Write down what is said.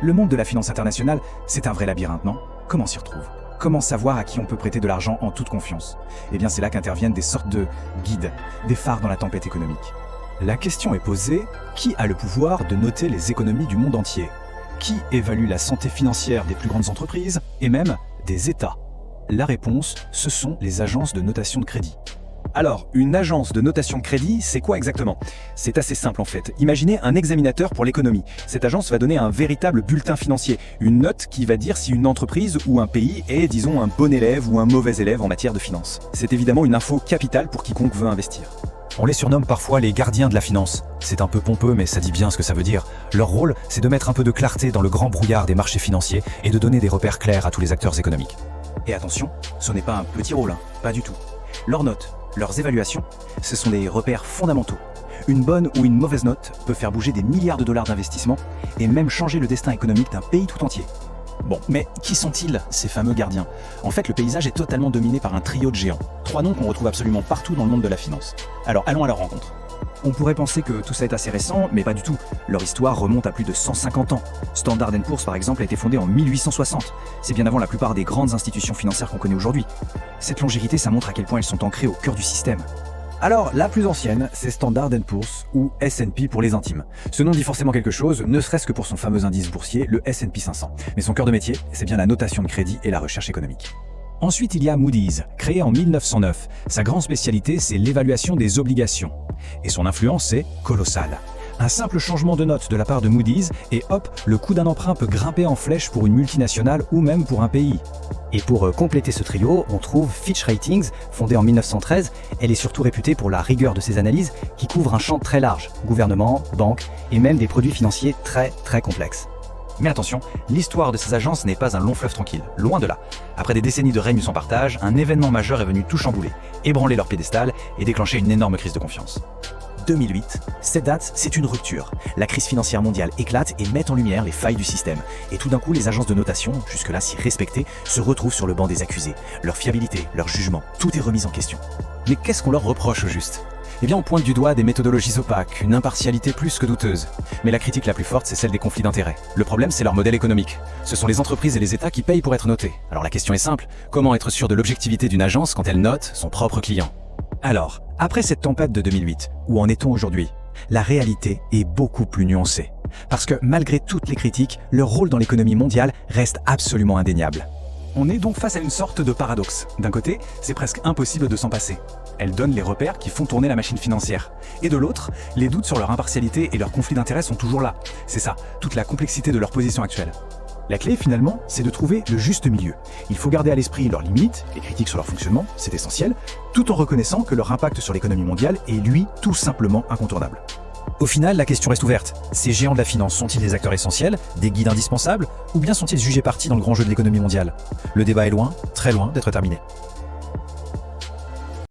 Le monde de la finance internationale, c'est un vrai labyrinthe, non? Comment s'y retrouve? Comment savoir à qui on peut prêter de l'argent en toute confiance? Eh bien, c'est là qu'interviennent des sortes de guides, des phares dans la tempête économique. La question est posée, qui a le pouvoir de noter les économies du monde entier? Qui évalue la santé financière des plus grandes entreprises et même des États? La réponse, ce sont les agences de notation de crédit. Alors, une agence de notation de crédit, c'est quoi exactement? C'est assez simple en fait. Imaginez un examinateur pour l'économie. Cette agence va donner un véritable bulletin financier, une note qui va dire si une entreprise ou un pays est, disons, un bon élève ou un mauvais élève en matière de finance. C'est évidemment une info capitale pour quiconque veut investir. On les surnomme parfois les gardiens de la finance. C'est un peu pompeux, mais ça dit bien ce que ça veut dire. Leur rôle, c'est de mettre un peu de clarté dans le grand brouillard des marchés financiers et de donner des repères clairs à tous les acteurs économiques. Et attention, ce n'est pas un petit rôle, pas du tout. Leurs notes, leurs évaluations, ce sont des repères fondamentaux. Une bonne ou une mauvaise note peut faire bouger des milliards de dollars d'investissement et même changer le destin économique d'un pays tout entier. Bon, mais qui sont-ils, ces fameux gardiens? En fait, le paysage est totalement dominé par un trio de géants. 3 noms qu'on retrouve absolument partout dans le monde de la finance. Alors, allons à leur rencontre. On pourrait penser que tout ça est assez récent, mais pas du tout. Leur histoire remonte à plus de 150 ans. Standard & Poor's, par exemple, a été fondé en 1860. C'est bien avant la plupart des grandes institutions financières qu'on connaît aujourd'hui. Cette longévité, ça montre à quel point elles sont ancrées au cœur du système. Alors, la plus ancienne, c'est Standard & Poor's, ou S&P pour les intimes. Ce nom dit forcément quelque chose, ne serait-ce que pour son fameux indice boursier, le S&P 500. Mais son cœur de métier, c'est bien la notation de crédit et la recherche économique. Ensuite, il y a Moody's, créé en 1909. Sa grande spécialité, c'est l'évaluation des obligations. Et son influence est colossale. Un simple changement de note de la part de Moody's, et hop, le coût d'un emprunt peut grimper en flèche pour une multinationale ou même pour un pays. Et pour compléter ce trio, on trouve Fitch Ratings, fondée en 1913. Elle est surtout réputée pour la rigueur de ses analyses, qui couvrent un champ très large, gouvernement, banques et même des produits financiers très complexes. Mais attention, l'histoire de ces agences n'est pas un long fleuve tranquille, loin de là. Après des décennies de règne sans partage, un événement majeur est venu tout chambouler, ébranler leur piédestal et déclencher une énorme crise de confiance. 2008, cette date, c'est une rupture. La crise financière mondiale éclate et met en lumière les failles du système. Et tout d'un coup, les agences de notation, jusque-là si respectées, se retrouvent sur le banc des accusés. Leur fiabilité, leur jugement, tout est remis en question. Mais qu'est-ce qu'on leur reproche au juste? Eh bien, on pointe du doigt des méthodologies opaques, une impartialité plus que douteuse. Mais la critique la plus forte, c'est celle des conflits d'intérêts. Le problème, c'est leur modèle économique. Ce sont les entreprises et les États qui payent pour être notés. Alors la question est simple, comment être sûr de l'objectivité d'une agence quand elle note son propre client? Alors, après cette tempête de 2008, où en est-on aujourd'hui? La réalité est beaucoup plus nuancée. Parce que malgré toutes les critiques, leur rôle dans l'économie mondiale reste absolument indéniable. On est donc face à une sorte de paradoxe. D'un côté, c'est presque impossible de s'en passer. Elles donnent les repères qui font tourner la machine financière. Et de l'autre, les doutes sur leur impartialité et leur conflit d'intérêts sont toujours là. C'est ça, toute la complexité de leur position actuelle. La clé, finalement, c'est de trouver le juste milieu. Il faut garder à l'esprit leurs limites, les critiques sur leur fonctionnement, c'est essentiel, tout en reconnaissant que leur impact sur l'économie mondiale est, lui, tout simplement incontournable. Au final, la question reste ouverte. Ces géants de la finance sont-ils des acteurs essentiels, des guides indispensables, ou bien sont-ils jugés partis dans le grand jeu de l'économie mondiale? Le débat est loin, très loin d'être terminé.